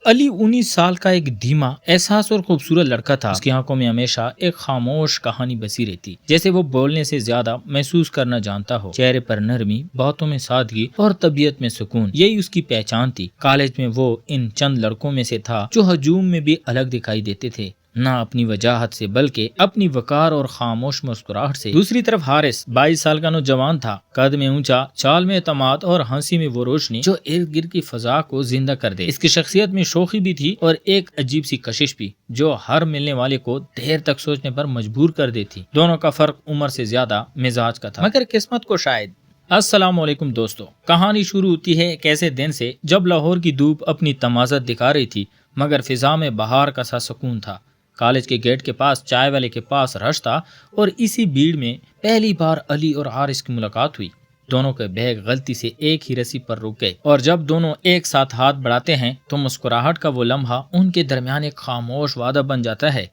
علی 19 سال کا ایک دھیما احساس اور خوبصورت لڑکا تھا۔ اس کی آنکھوں میں ہمیشہ ایک خاموش کہانی بسی رہتی، جیسے وہ بولنے سے زیادہ محسوس کرنا جانتا ہو۔ چہرے پر نرمی، باتوں میں سادگی اور طبیعت میں سکون، یہی اس کی پہچان تھی۔ کالج میں وہ ان چند لڑکوں میں سے تھا جو ہجوم میں بھی الگ دکھائی دیتے تھے، نہ اپنی وجاہت سے بلکہ اپنی وقار اور خاموش مسکراہٹ سے۔ دوسری طرف حارث 22 سال کا نوجوان تھا، قد میں اونچا، چال میں اعتماد اور ہنسی میں وہ روشنی جو ارد گرد کی فضا کو زندہ کر دے۔ اس کی شخصیت میں شوخی بھی تھی اور ایک عجیب سی کشش بھی جو ہر ملنے والے کو دیر تک سوچنے پر مجبور کر دیتی۔ دونوں کا فرق عمر سے زیادہ مزاج کا تھا، مگر قسمت کو شاید۔ السلام علیکم دوستو، کہانی شروع ہوتی ہے ایک ایسے دن سے جب لاہور کی دھوپ اپنی تمازت دکھا رہی تھی، مگر فضا میں بہار کا سا سکون تھا۔ کالج کے گیٹ کے پاس چائے والے کے پاس رش تھا اور اسی بھیڑ میں پہلی بار علی اور حارث کی ملاقات ہوئی۔ دونوں کے بیگ غلطی سے ایک ہی رسی پر رک گئے، اور جب دونوں ایک ساتھ ہاتھ بڑھاتے ہیں تو مسکراہٹ کا وہ لمحہ ان کے درمیان ایک خاموش وعدہ بن جاتا ہے۔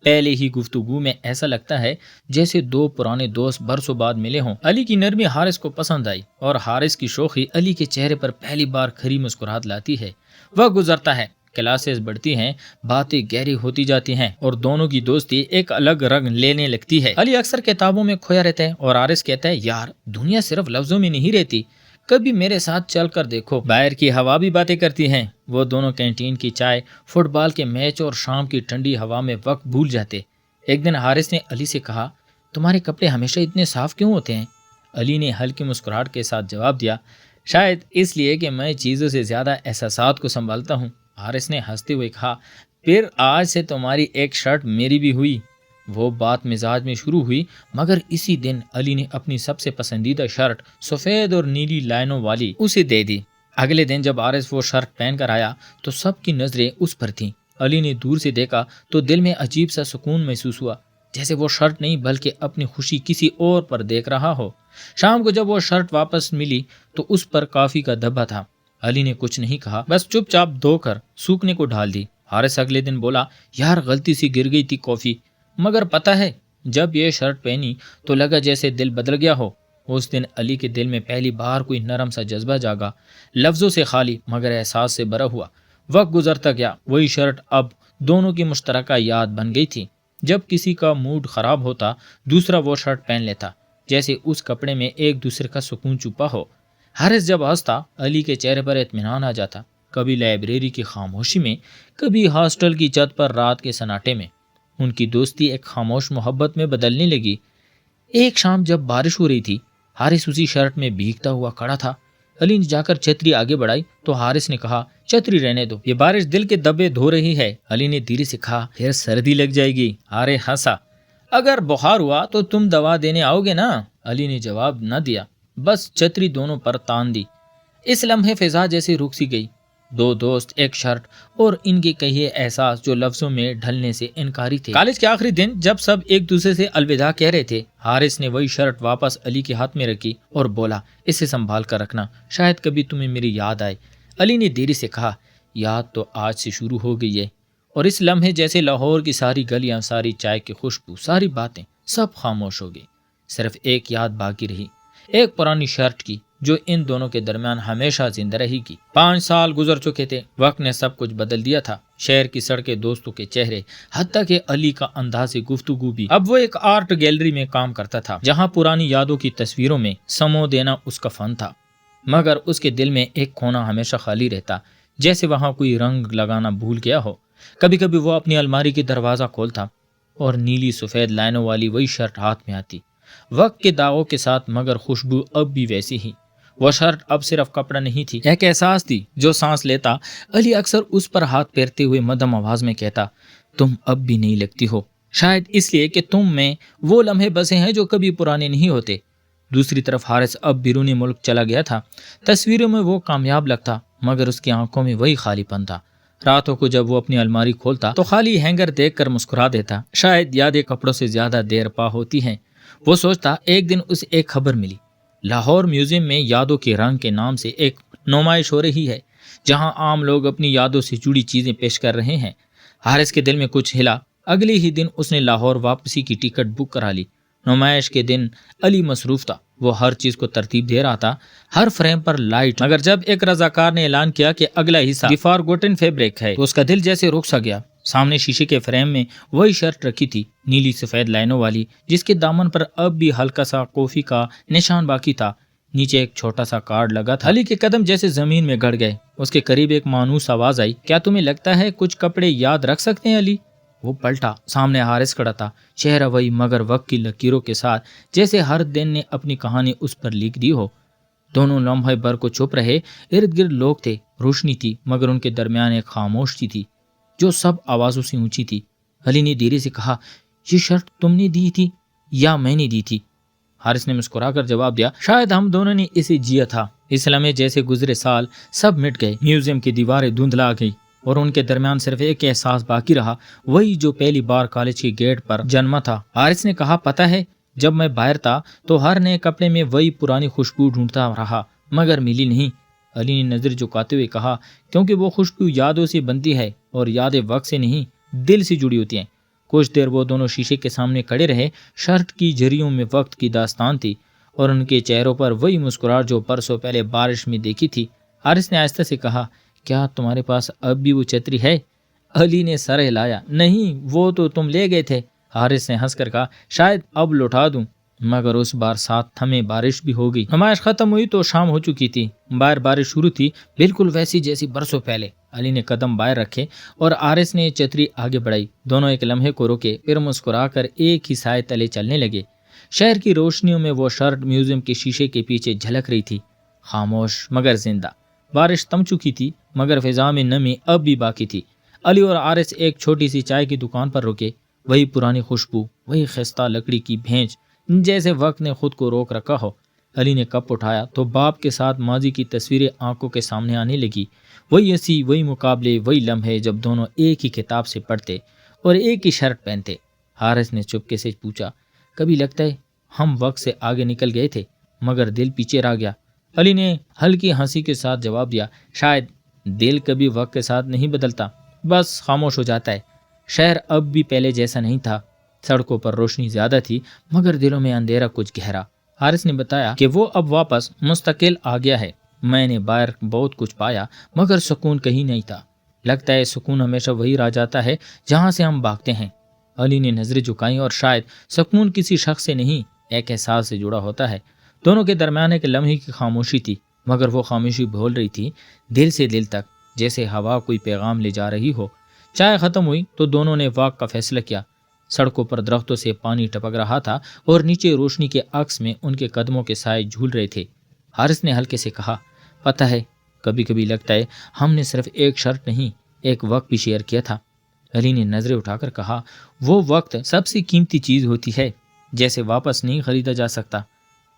پہلے ہی گفتگو میں ایسا لگتا ہے جیسے دو پرانے دوست برسوں بعد ملے ہوں۔ علی کی نرمی حارث کو پسند آئی اور حارث کی شوخی علی کے چہرے پر پہلی بار کھری مسکراہٹ لاتی ہے۔ وقت گزرتا ہے، کلاسز بڑھتی ہیں، باتیں گہری ہوتی جاتی ہیں اور دونوں کی دوستی ایک الگ رنگ لینے لگتی ہے۔ علی اکثر کتابوں میں کھویا رہتا ہے اور حارث کہتا ہے، یار دنیا صرف لفظوں میں نہیں رہتی، کبھی میرے ساتھ چل کر دیکھو۔ باہر کی ہوا بھی باتیں کرتی ہیں۔ وہ دونوں کینٹین کی چائے، فٹ بال کے میچ اور شام کی ٹھنڈی ہوا میں وقت بھول جاتے۔ ایک دن حارث نے علی سے کہا، تمہارے کپڑے ہمیشہ اتنے صاف کیوں ہوتے ہیں؟ علی نے ہلکی مسکراہٹ کے ساتھ جواب دیا، شاید اس لیے کہ میں چیزوں سے زیادہ احساسات کو سنبھالتا ہوں۔ حارث نے ہنستے ہوئے کہا، پھر آج سے تمہاری ایک شرٹ میری بھی ہوئی۔ وہ بات مزاج میں شروع ہوئی، مگر اسی دن علی نے اپنی سب سے پسندیدہ شرٹ، سفید اور نیلی لائنوں والی، اسے دے دی۔ اگلے دن جب حارث وہ شرٹ پہن کر آیا تو سب کی نظریں اس پر تھیں۔ علی نے دور سے دیکھا تو دل میں عجیب سا سکون محسوس ہوا، جیسے وہ شرٹ نہیں بلکہ اپنی خوشی کسی اور پر دیکھ رہا ہو۔ شام کو جب وہ شرٹ واپس ملی تو اس پر کافی کا دھبا تھا۔ علی نے کچھ نہیں کہا، بس چپ چاپ دھو کر سوکھنے کو ڈال دی۔ حارث اگلے دن بولا، یار غلطی سے گر گئی تھی کافی، مگر پتہ ہے جب یہ شرٹ پہنی تو لگا جیسے دل بدل گیا ہو۔ اس دن علی کے دل میں پہلی بار کوئی نرم سا جذبہ جاگا، لفظوں سے خالی مگر احساس سے بھرا ہوا۔ وقت گزرتا گیا، وہی شرٹ اب دونوں کی مشترکہ یاد بن گئی تھی۔ جب کسی کا موڈ خراب ہوتا دوسرا وہ شرٹ پہن لیتا، جیسے اس کپڑے میں ایک دوسرے کا سکون چھپا ہو۔ حارث جب ہنستا علی کے چہرے پر اطمینان آ جاتا، کبھی لائبریری کی خاموشی میں، کبھی ہاسٹل کی چھت پر رات کے سناٹے میں۔ ان کی دوستی ایک خاموش محبت میں بدلنے لگی۔ ایک شام جب بارش ہو رہی تھی، حارث اسی شرٹ میں بھیگتا ہوا کھڑا تھا۔ علی نے جا کر چھتری آگے بڑھائی تو حارث نے کہا، چھتری رہنے دو، یہ بارش دل کے دبے دھو رہی ہے۔ علی نے دھیرے سے کہا، پھر سردی لگ جائے گی۔ حارث ہنسا، اگر بخار ہوا تو تم دوا دینے آؤ گے نا؟ علی نے جواب نہ دیا، بس چھتری دونوں پر تان دی۔ اس لمحے فضا جیسے رک سی گئی، دو دوست، ایک شرٹ اور ان کے کہے احساس جو لفظوں میں ڈھلنے سے انکاری تھے۔ کالج کے آخری دن جب سب ایک دوسرے سے الوداع کہہ رہے تھے، حارث نے وہی شرٹ واپس علی کے ہاتھ میں رکھی اور بولا، اسے سنبھال کر رکھنا، شاید کبھی تمہیں میری یاد آئے۔ علی نے دھیرے سے کہا، یاد تو آج سے شروع ہو گئی ہے۔ اور اس لمحے جیسے لاہور کی ساری گلیاں، ساری چائے کی خوشبو، ساری باتیں سب خاموش ہو گئی، صرف ایک یاد باقی رہی، ایک پرانی شرٹ کی جو ان دونوں کے درمیان ہمیشہ زندہ رہے گی۔ 5 سال گزر چکے تھے، وقت نے سب کچھ بدل دیا تھا، شہر کی سڑکیں، دوستوں کے چہرے، حتیٰ کہ علی کا انداز گفتگو بھی۔ اب وہ ایک آرٹ گیلری میں کام کرتا تھا جہاں پرانی یادوں کی تصویروں میں سمو دینا اس کا فن تھا، مگر اس کے دل میں ایک کونا ہمیشہ خالی رہتا، جیسے وہاں کوئی رنگ لگانا بھول گیا ہو۔ کبھی کبھی وہ اپنی الماری کی دروازہ کھولتا اور نیلی سفید لائنوں والی وہی شرٹ ہاتھ میں آتی، وقت کے داغوں کے ساتھ، مگر خوشبو اب بھی ویسی ہی۔ وہ شرٹ اب صرف کپڑا نہیں تھی، ایک احساس تھی جو سانس لیتا۔ علی اکثر اس پر ہاتھ پھیرتے ہوئے مدھم آواز میں کہتا، تم اب بھی نہیں لگتی ہو، شاید اس لیے کہ تم میں وہ لمحے بسے ہیں جو کبھی پرانے نہیں ہوتے۔ دوسری طرف حارث اب بیرونی ملک چلا گیا تھا۔ تصویروں میں وہ کامیاب لگتا، مگر اس کی آنکھوں میں وہی خالی پن تھا۔ راتوں کو جب وہ اپنی الماری کھولتا تو خالی ہینگر دیکھ کر مسکرا دیتا، شاید یادیں کپڑوں سے زیادہ دیر پا ہوتی ہیں۔ وہ سوچتا، ایک دن اسے ایک خبر ملی، لاہور میوزیم میں یادوں کے رنگ کے نام سے ایک نمائش ہو رہی ہے جہاں عام لوگ اپنی یادوں سے جڑی چیزیں پیش کر رہے ہیں۔ حارث کے دل میں کچھ ہلا۔ اگلے ہی دن اس نے لاہور واپسی کی ٹکٹ بک کرا لی۔ نمائش کے دن علی مصروف تھا، وہ ہر چیز کو ترتیب دے رہا تھا، ہر فریم پر لائٹ، مگر جب ایک رضاکار نے اعلان کیا کہ اگلا حصہ دی فارگوٹن فیبرک ہے تو اس کا دل جیسے رک سا گیا۔ سامنے شیشے کے فریم میں وہی شرٹ رکھی تھی، نیلی سفید لائنوں والی، جس کے دامن پر اب بھی ہلکا سا کافی کا نشان باقی تھا۔ نیچے ایک چھوٹا سا کارڈ لگا تھا۔ علی کے قدم جیسے زمین میں گڑ گئے۔ اس کے قریب ایک مانوس آواز آئی، کیا تمہیں لگتا ہے کچھ کپڑے یاد رکھ سکتے ہیں علی؟ وہ پلٹا، سامنے حارث کھڑا تھا، چہرہ وہی مگر وقت کی لکیروں کے ساتھ، جیسے ہر دن نے اپنی کہانی اس پر لکھ دی ہو۔ دونوں لمحے بھر کو چپ رہے۔ ارد گرد لوگ تھے، روشنی تھی، مگر ان کے درمیان ایک خاموشی تھی جو سب آوازوں سے اونچی تھی۔ علی نے دھیرے سے کہا، یہ شرٹ تم نے دی تھی یا میں نے دی تھی؟ حارث نے مسکرا کر جواب دیا، شاید ہم دونوں نے اسے جیا تھا۔ اس لمحے جیسے گزرے سال سب مٹ گئے، میوزیم کی دیواریں دھندلا گئی اور ان کے درمیان صرف ایک احساس باقی رہا، وہی جو پہلی بار کالج کے گیٹ پر جنما تھا۔ حارث نے کہا، پتہ ہے جب میں باہر تھا تو ہر نئے کپڑے میں وہی پرانی خوشبو ڈھونڈتا رہا، مگر ملی نہیں۔ علی نے نظر جھکاتے ہوئے کہا، کیونکہ وہ خوشبو یادوں سے بنتی ہے اور یادیں وقت سے نہیں، دل سے جڑی ہوتی ہیں۔ کچھ دیر وہ دونوں شیشے کے سامنے کھڑے رہے۔ شرٹ کی جھریوں میں وقت کی داستان تھی اور ان کے چہروں پر وہی مسکراہٹ جو برسوں پہلے بارش میں دیکھی تھی۔ حارث نے آہستہ سے کہا، کیا تمہارے پاس اب بھی وہ چھتری ہے؟ علی نے سر ہلایا، نہیں، وہ تو تم لے گئے تھے۔ حارث نے ہنس کر کہا، شاید اب لوٹا دوں، مگر اس بار ساتھ تھمے بارش بھی ہو گئی۔ نمائش ختم ہوئی تو شام ہو چکی تھی، باہر بارش شروع تھی، بالکل ویسی جیسی برسوں پہلے۔ علی نے قدم باہر رکھے اور حارث نے چھتری آگے بڑھائی۔ دونوں ایک لمحے کو رکے، پھر مسکرا کر ایک ہی سائے تلے چلنے لگے۔ شہر کی روشنیوں میں وہ شرٹ میوزیم کے شیشے کے پیچھے جھلک رہی تھی، خاموش مگر زندہ۔ بارش تھم چکی تھی، مگر فضا میں نمی اب بھی باقی تھی۔ علی اور حارث ایک چھوٹی سی چائے کی دکان پر رکے۔ وہی پرانی خوشبو، وہی خستہ لکڑی کی بھینچ، جیسے وقت نے خود کو روک رکھا ہو۔ علی نے کپ اٹھایا تو باپ کے ساتھ ماضی کی تصویریں آنکھوں کے سامنے آنے لگی، وہی ہنسی، وہی مقابلے، وہی لمحے جب دونوں ایک ہی کتاب سے پڑھتے اور ایک ہی شرٹ پہنتے۔ حارث نے چپکے سے پوچھا، کبھی لگتا ہے ہم وقت سے آگے نکل گئے تھے مگر دل پیچھے رہ گیا؟ علی نے ہلکی ہنسی کے ساتھ جواب دیا، شاید دل کبھی وقت کے ساتھ نہیں بدلتا، بس خاموش ہو جاتا ہے۔ شہر اب بھی پہلے جیسا نہیں تھا، سڑکوں پر روشنی زیادہ تھی مگر دلوں میں اندھیرا کچھ گہرا۔ حارث نے بتایا کہ وہ اب واپس مستقل آ گیا ہے۔ میں نے باہر بہت کچھ پایا مگر سکون کہیں نہیں تھا۔ لگتا ہے سکون ہمیشہ وہی رہ جاتا ہے جہاں سے ہم بھاگتے ہیں۔ علی نے نظریں جھکائیں، اور شاید سکون کسی شخص سے نہیں، ایک احساس سے جڑا ہوتا ہے۔ دونوں کے درمیان ایک لمحے کی خاموشی تھی، مگر وہ خاموشی بول رہی تھی دل سے دل تک، جیسے ہوا کوئی پیغام لے جا رہی ہو۔ چائے ختم ہوئی تو دونوں نے واک کا فیصلہ کیا۔ سڑکوں پر درختوں سے پانی ٹپک رہا تھا اور نیچے روشنی کے عکس میں ان کے قدموں کے سائے جھول رہے تھے۔ حارث نے ہلکے سے کہا، پتہ ہے کبھی کبھی لگتا ہے ہم نے صرف ایک شرٹ نہیں، ایک وقت بھی شیئر کیا تھا۔ علی نے نظریں اٹھا کر کہا، وہ وقت سب سے قیمتی چیز ہوتی ہے، جیسے واپس نہیں خریدا جا سکتا۔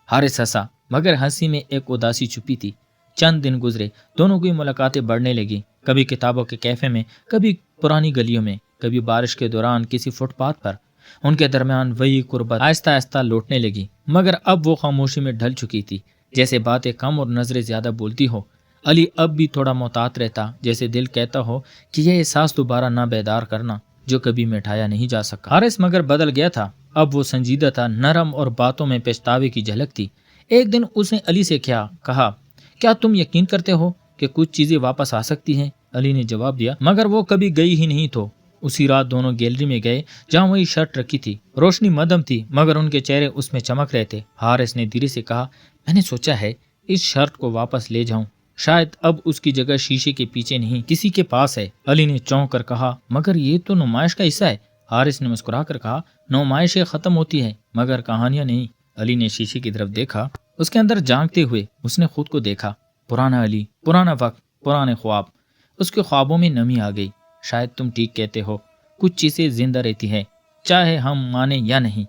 حارث ہنسا، مگر ہنسی میں ایک اداسی چھپی تھی۔ چند دن گزرے، دونوں کی ملاقاتیں بڑھنے لگی، کبھی کتابوں کے کیفے میں، کبھی پرانی گلیوں میں، کبھی بارش کے دوران کسی فٹ پاتھ پر۔ ان کے درمیان وہی قربت آہستہ آہستہ لوٹنے لگی، مگر اب وہ خاموشی میں ڈھل چکی تھی، جیسے باتیں کم اور نظریں زیادہ بولتی ہو۔ علی اب بھی تھوڑا محتاط رہتا، جیسے دل کہتا ہو کہ یہ احساس دوبارہ نہ بیدار کرنا جو کبھی مٹھایا نہیں جا سکا۔ حارث مگر بدل گیا تھا، اب وہ سنجیدہ تھا، نرم، اور باتوں میں پچھتاوے کی جھلک تھی۔ ایک دن اس نے علی سے کہا، کیا تم یقین کرتے ہو کہ کچھ چیزیں واپس آ سکتی ہیں؟ علی نے جواب دیا، مگر وہ کبھی گئی ہی نہیں تو۔ اسی رات دونوں گیلری میں گئے جہاں وہی شرٹ رکھی تھی۔ روشنی مدھم تھی مگر ان کے چہرے اس میں چمک رہے تھے۔ حارث نے دھیرے سے کہا، میں نے سوچا ہے اس شرٹ کو واپس لے جاؤں، شاید اب اس کی جگہ شیشے کے پیچھے نہیں کسی کے پاس ہے۔ علی نے چونک کر کہا، مگر یہ تو نمائش کا حصہ ہے۔ حارث نے مسکرا کر کہا، نمائشیں ختم ہوتی ہیں مگر کہانیاں نہیں۔ علی نے شیشے کی طرف دیکھا، اس کے اندر جھانکتے ہوئے اس نے خود کو دیکھا، پرانا علی، پرانا وقت، پرانے خواب۔ اس کے خوابوں میں نمی آ گئی۔ شاید تم ٹھیک کہتے ہو، کچھ چیزیں زندہ رہتی ہیں چاہے ہم مانیں یا نہیں۔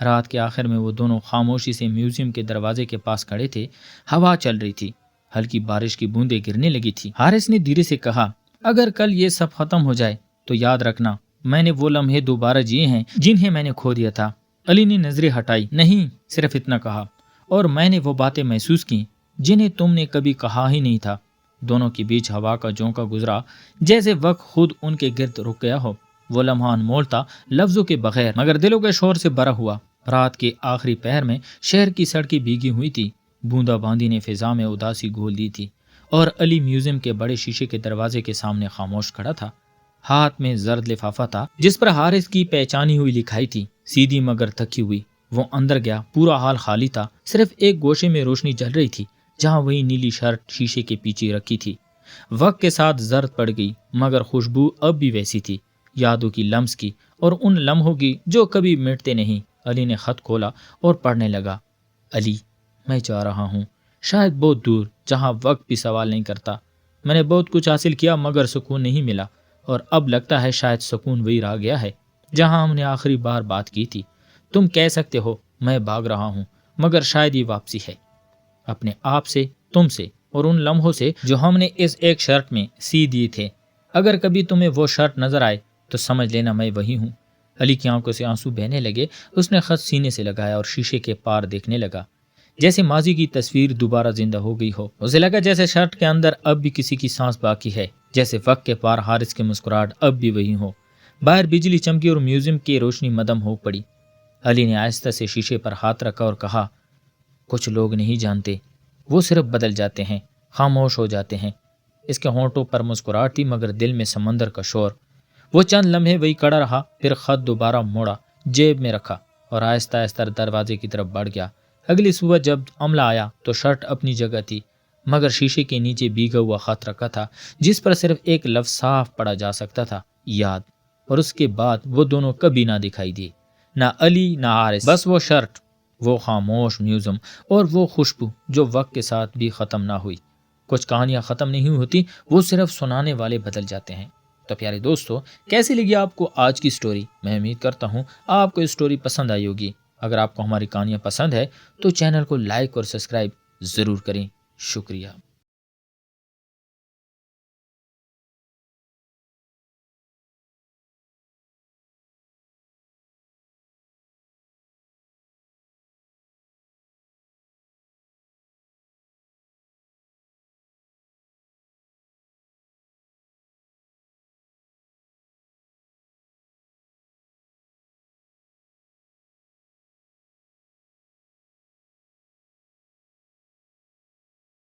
رات کے آخر میں وہ دونوں خاموشی سے میوزیم کے دروازے کے پاس کھڑے تھے۔ ہوا چل رہی تھی، ہلکی بارش کی بوندیں گرنے لگی تھی۔ حارث نے دھیرے سے کہا، اگر کل یہ سب ختم ہو جائے تو یاد رکھنا میں نے وہ لمحے دوبارہ جیے ہیں جنہیں میں نے کھو دیا تھا۔ علی نے نظریں ہٹائی، نہیں، صرف اتنا کہا، اور میں نے وہ باتیں محسوس کی جنہیں تم نے کبھی کہا ہی نہیں تھا۔ دونوں کے بیچ ہوا کا جھونکا گزرا، جیسے وقت خود ان کے گرد رک گیا ہو۔ وہ لمحہ انمول تھا، لفظوں کے بغیر، مگر دلوں کے شور سے بھرا ہوا۔ رات کے آخری پہر میں شہر کی سڑکیں بھیگی ہوئی تھی، بوندا باندی نے فضا میں اداسی گھول دی تھی، اور علی میوزیم کے بڑے شیشے کے دروازے کے سامنے خاموش کھڑا تھا۔ ہاتھ میں زرد لفافہ تھا جس پر حارث کی پہچانی ہوئی لکھائی تھی، سیدھی مگر تھکی ہوئی۔ وہ اندر گیا، پورا حال خالی تھا، صرف ایک گوشے میں روشنی جل رہی تھی جہاں وہی نیلی شرٹ شیشے کے پیچھے رکھی تھی۔ وقت کے ساتھ زرد پڑ گئی مگر خوشبو اب بھی ویسی تھی، یادوں کی، لمس کی، اور ان لمحوں کی جو کبھی مٹتے نہیں۔ علی نے خط کھولا اور پڑھنے لگا۔ علی، میں جا رہا ہوں، شاید بہت دور، جہاں وقت بھی سوال نہیں کرتا۔ میں نے بہت کچھ حاصل کیا مگر سکون نہیں ملا، اور اب لگتا ہے شاید سکون وہی رہ گیا ہے جہاں ہم نے آخری بار بات کی تھی۔ تم کہہ سکتے ہو میں بھاگ رہا ہوں، مگر شاید یہ واپسی ہے، اپنے آپ سے، تم سے، اور ان لمحوں سے جو ہم نے اس ایک شرٹ میں سی دیے تھے۔ اگر کبھی تمہیں وہ شرٹ نظر آئے تو سمجھ لینا میں وہی ہوں۔ علی کی آنکھوں سے آنسو بہنے لگے، اس نے خط سینے سے لگایا اور شیشے کے پار دیکھنے لگا، جیسے ماضی کی تصویر دوبارہ زندہ ہو گئی ہو۔ اسے لگا جیسے شرٹ کے اندر اب بھی کسی کی سانس باقی ہے، جیسے وقت کے پار حارث کی مسکراہٹ اب بھی وہی ہو۔ باہر بجلی چمکی اور میوزیم کی روشنی مدھم ہو پڑی۔ علی نے آہستہ سے شیشے پر ہاتھ رکھا اور کہا، کچھ لوگ نہیں جانتے، وہ صرف بدل جاتے ہیں، خاموش ہو جاتے ہیں۔ اس کے ہونٹوں پر مسکراہٹ تھی مگر دل میں سمندر کا شور۔ وہ چند لمحے وہی کڑا رہا، پھر خط دوبارہ موڑا، جیب میں رکھا اور آہستہ آہستہ دروازے کی طرف بڑھ گیا۔ اگلی صبح جب عملہ آیا تو شرٹ اپنی جگہ تھی، مگر شیشے کے نیچے بھیگا ہوا خط رکھا تھا جس پر صرف ایک لفظ صاف پڑھا جا سکتا تھا، یاد۔ اور اس کے بعد وہ دونوں کبھی نہ دکھائی دیے، نہ علی نہ حارث، بس وہ شرٹ، وہ خاموش میوزیم، اور وہ خوشبو جو وقت کے ساتھ بھی ختم نہ ہوئی۔ کچھ کہانیاں ختم نہیں ہوتی، وہ صرف سنانے والے بدل جاتے ہیں۔ تو پیارے دوستو، کیسی لگی آپ کو آج کی سٹوری؟ میں امید کرتا ہوں آپ کو سٹوری پسند آئی ہوگی۔ اگر آپ کو ہماری کہانیاں پسند ہے تو چینل کو لائک اور سبسکرائب ضرور کریں۔ شکریہ۔